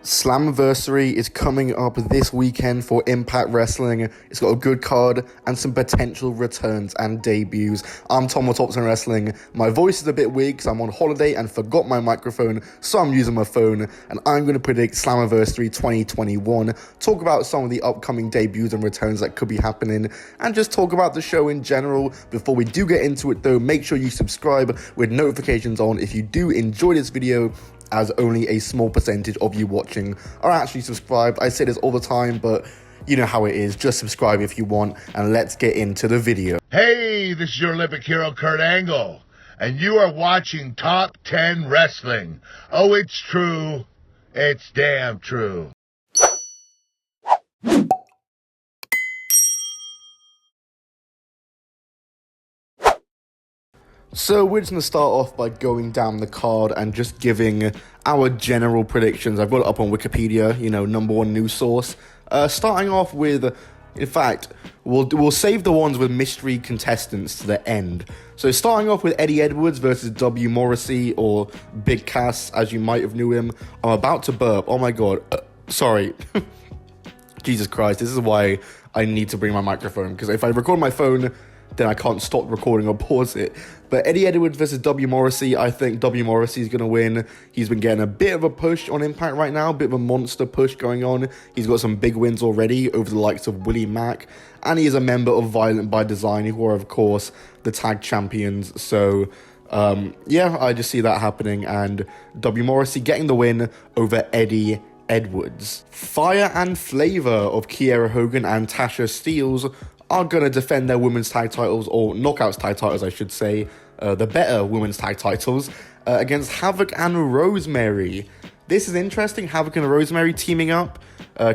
Slammiversary is coming up this weekend for Impact Wrestling. It's got a good card and some potential returns and debuts. I'm Tom with Thompson Wrestling. My voice is a bit weak because I'm on holiday and forgot my microphone, so I'm using my phone, and I'm going to predict Slammiversary 2021, talk about some of the upcoming debuts and returns that could be happening, and just talk about the show in general. Before we do get into it though, make sure you subscribe with notifications on if you do enjoy this video, as only a small percentage of you watching are actually subscribed. I say this all the time, but you know how it is. Just subscribe if you want, and let's get into the video. Hey, this is your Olympic hero, Kurt Angle, and you are watching Top 10 Wrestling. Oh, it's true. It's damn true. So we're just going to start off by going down the card and just giving our general predictions. I've got it up on Wikipedia, you know, #1 news source. Starting off with, in fact, we'll save the ones with mystery contestants to the end. So starting off with Eddie Edwards versus W. Morrissey, or Big Cass, as you might have knew him. I'm about to burp. Oh my god. Sorry. Jesus Christ. This is why I need to bring my microphone, because if I record my phone, then I can't stop recording or pause it. But Eddie Edwards versus W. Morrissey, I think W. Morrissey is going to win. He's been getting a bit of a push on Impact right now, a bit of a monster push going on. He's got some big wins already over the likes of Willie Mack, and he is a member of Violent by Design, who are, of course, the tag champions. So, yeah, I just see that happening, and W. Morrissey getting the win over Eddie Edwards. Fire and Flavor of Kiera Hogan and Tasha Steelz are going to defend their women's tag titles, or knockouts tag titles, I should say, the better women's tag titles, against Havoc and Rosemary. This is interesting, Havoc and Rosemary teaming up,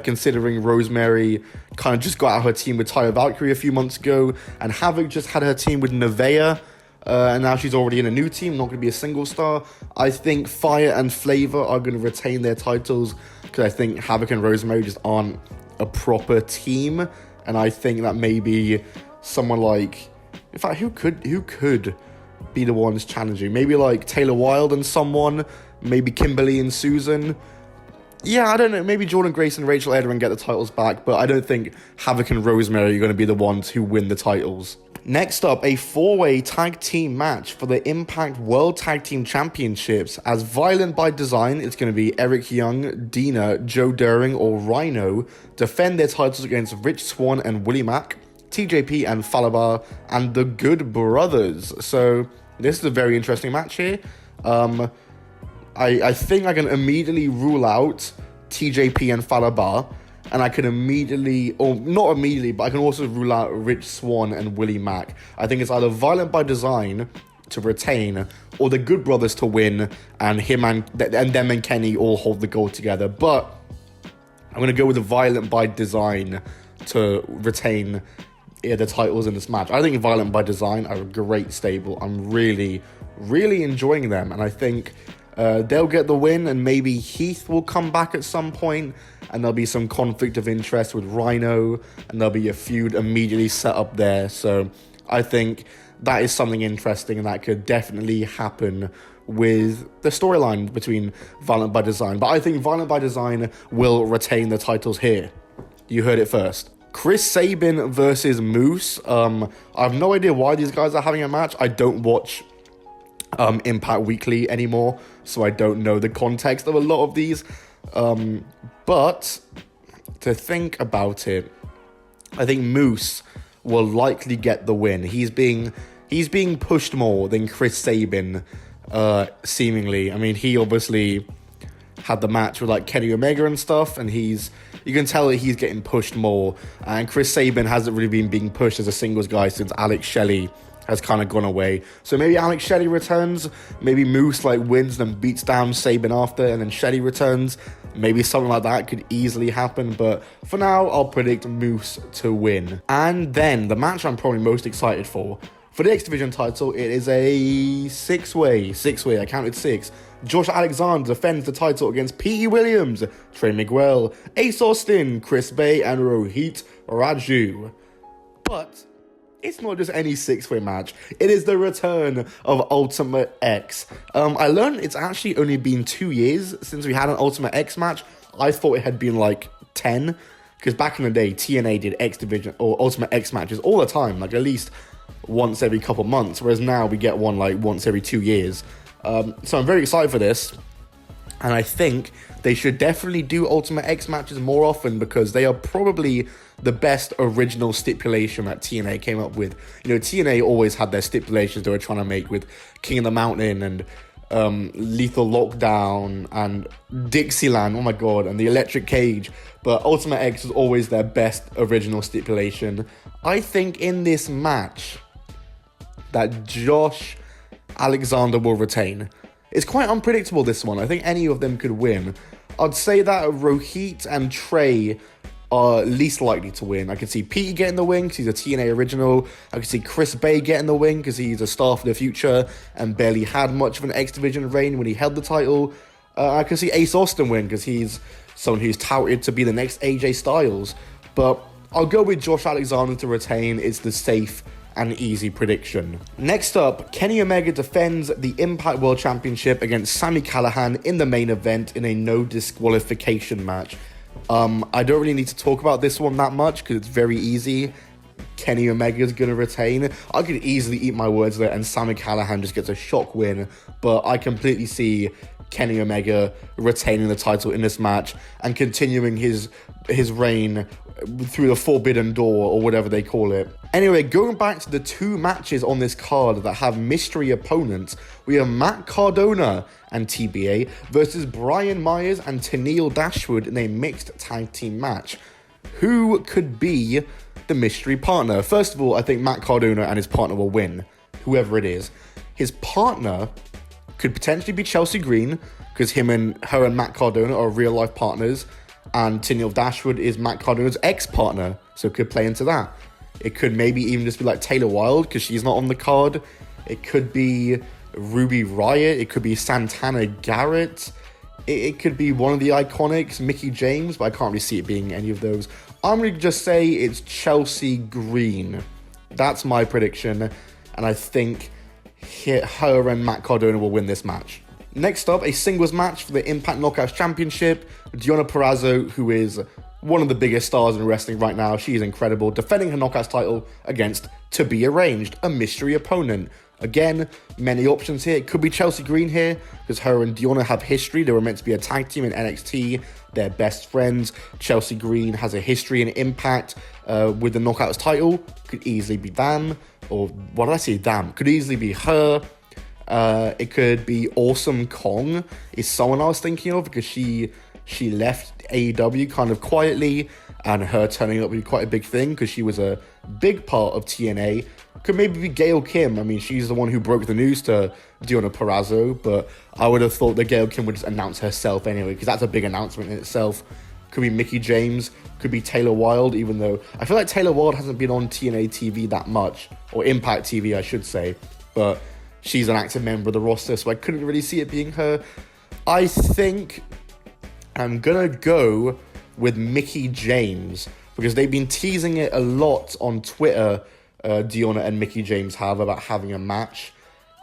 considering Rosemary kind of just got out her team with Taya Valkyrie a few months ago, and Havoc just had her team with Nevaeh, and now she's already in a new team, not going to be a single star. I think Fire and Flavor are going to retain their titles, because I think Havoc and Rosemary just aren't a proper team. And I think that maybe someone like, in fact, who could be the ones challenging? Maybe like Taylor Wilde and someone, maybe Kimberly and Susan. Yeah, I don't know. Maybe Jordan Grace and Rachel Eder and get the titles back, but I don't think Havoc and Rosemary are going to be the ones who win the titles. Next up, a 4-way tag team match for the Impact World Tag Team Championships. As Violent by Design, it's going to be Eric Young, Dina, Joe Doering, or Rhino defend their titles against Rich Swann and Willie Mack, TJP and Falabar, and the Good Brothers. So this is a very interesting match here. I think I can immediately rule out TJP and Falabar, and I can immediately, or not immediately, but I can also rule out Rich Swann and Willie Mack. I think it's either Violent by Design to retain, or the Good Brothers to win, and him and them and Kenny all hold the gold together. But I'm going to go with the Violent by Design to retain the titles in this match. I think Violent by Design are a great stable. I'm really, really enjoying them, and I think they'll get the win, and maybe Heath will come back at some point, and there'll be some conflict of interest with Rhino, and there'll be a feud immediately set up there. So I think that is something interesting, and that could definitely happen with the storyline between Violent by Design. But I think Violent by Design will retain the titles here. You heard it first. Chris Sabin versus Moose. I have no idea why these guys are having a match. I don't watch Impact Weekly anymore, so I don't know the context of a lot of these. But to think about it, I think Moose will likely get the win. He's being pushed more than Chris Sabin, seemingly. I mean, he obviously had the match with like Kenny Omega and stuff, and you can tell that he's getting pushed more. And Chris Sabin hasn't really been being pushed as a singles guy since Alex Shelley has kind of gone away. So maybe Alex Shelley returns, maybe Moose like wins and beats down Sabin after, and then Shelley returns. Maybe something like that could easily happen, but for now, I'll predict Moose to win. And then, the match I'm probably most excited for the X Division title, it is a six-way, I counted 6. Josh Alexander defends the title against P.E. Williams, Trey Miguel, Ace Austin, Chris Bay, and Rohit Raju. But it's not just any 6-way match. It is the return of Ultimate X. I learned it's actually only been 2 years since we had an Ultimate X match, I thought it had been like 10, because back in the day, TNA did X Division or Ultimate X matches all the time, like at least once every couple months, whereas now we get one like once every 2 years. So I'm very excited for this, and I think they should definitely do Ultimate X matches more often, because they are probably the best original stipulation that TNA came up with. You know, TNA always had their stipulations they were trying to make with King of the Mountain and Lethal Lockdown and Dixieland, oh my god, and the Electric Cage, but Ultimate X was always their best original stipulation. I think in this match that Josh Alexander will retain. It's quite unpredictable, this one. I think any of them could win. I'd say that Rohit and Trey are least likely to win. I could see Pete getting the win because he's a TNA original. I could see Chris Bay getting the win because he's a star for the future and barely had much of an X Division reign when he held the title. I could see Ace Austin win because he's someone who's touted to be the next AJ Styles. But I'll go with Josh Alexander to retain. It's the safe and easy prediction. Next up, Kenny Omega defends the Impact World Championship against Sami Callihan in the main event in a no disqualification match. I don't really need to talk about this one that much because it's very easy. Kenny Omega's gonna retain. I could easily eat my words there and Sami Callihan just gets a shock win, but I completely see Kenny Omega retaining the title in this match and continuing his reign through the Forbidden Door or whatever they call it. Anyway, going back to the two matches on this card that have mystery opponents, we have Matt Cardona and TBA versus Brian Myers and Tennille Dashwood in a mixed tag team match. Who could be the mystery partner? First of all, I think Matt Cardona and his partner will win, whoever it is. His partner could potentially be Chelsea Green, because her and Matt Cardona are real life partners, and Tennille Dashwood is Matt Cardona's ex-partner, so it could play into that. It could maybe even just be like Taylor Wilde, because she's not on the card. It could be Ruby Riott. It could be Santana Garrett. It could be one of the Iconics, Mickie James, but I can't really see it being any of those. I'm going to just say it's Chelsea Green. That's my prediction, and I think her and Matt Cardona will win this match. Next up, a singles match for the Impact Knockouts Championship. DEONNA Purrazzo, who is one of the biggest stars in wrestling right now, she is incredible, defending her Knockouts title against To Be Arranged, a mystery opponent. Again, many options here. It could be Chelsea Green here, because her and DEONNA have history. They were meant to be a tag team in NXT. They're best friends. Chelsea Green has a history and Impact with the Knockouts title. Could easily be them. Or, what did I say? Damn. Could easily be her. It could be Awesome Kong is someone I was thinking of, because she left AEW kind of quietly, and her turning up would be quite a big thing because she was a big part of TNA. Could maybe be Gail Kim. I mean, she's the one who broke the news to DEONNA Purrazzo, but I would have thought that Gail Kim would just announce herself anyway, because that's a big announcement in itself. Could be Mickie James, could be Taylor Wilde, even though I feel like Taylor Wilde hasn't been on TNA TV that much, or Impact TV I should say, but she's an active member of the roster, so I couldn't really see it being her. I think I'm gonna go with Mickie James, because they've been teasing it a lot on Twitter, DEONNA and Mickie James have, about having a match.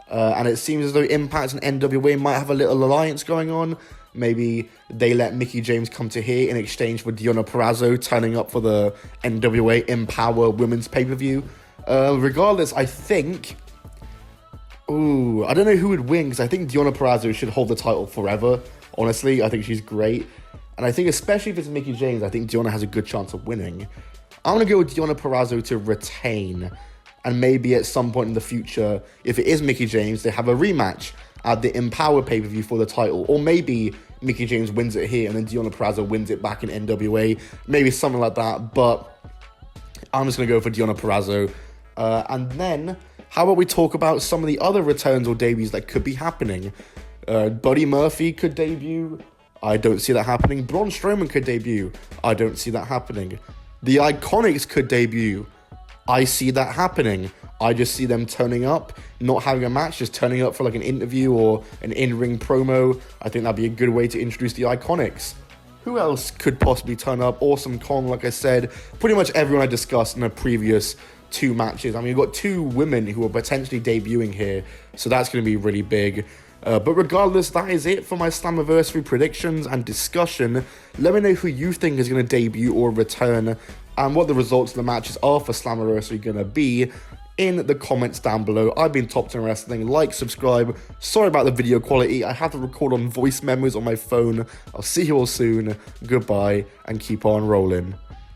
And it seems as though Impact and NWA might have a little alliance going on. Maybe they let Mickie James come to here in exchange for DEONNA Purrazzo turning up for the NWA Empower Women's pay-per-view. Regardless, I think... Ooh, I don't know who would win, because I think DEONNA Purrazzo should hold the title forever. Honestly, I think she's great. And I think especially if it's Mickie James, I think DEONNA has a good chance of winning. I'm going to go with DEONNA Purrazzo to retain. And maybe at some point in the future, if it is Mickie James, they have a rematch at the Empower pay-per-view for the title. Or maybe Mickie James wins it here and then DEONNA Purrazzo wins it back in NWA. Maybe something like that. But I'm just going to go for DEONNA Purrazzo. And then, how about we talk about some of the other returns or debuts that could be happening? Buddy Murphy could debut. I don't see that happening. Braun Strowman could debut. I don't see that happening. The Iconics could debut. I see that happening. I just see them turning up, not having a match, just turning up for like an interview or an in-ring promo. I think that'd be a good way to introduce the Iconics. Who else could possibly turn up? Awesome Kong, like I said. Pretty much everyone I discussed in the previous two matches. I mean, you've got two women who are potentially debuting here, so that's going to be really big. But regardless, that is it for my Slammiversary predictions and discussion. Let me know who you think is going to debut or return, and what the results of the matches are for Slammiversary going to be in the comments down below. I've been Top 10 Wrestling. Like, subscribe. Sorry about the video quality. I have to record on voice memos on my phone. I'll see you all soon. Goodbye, and keep on rolling.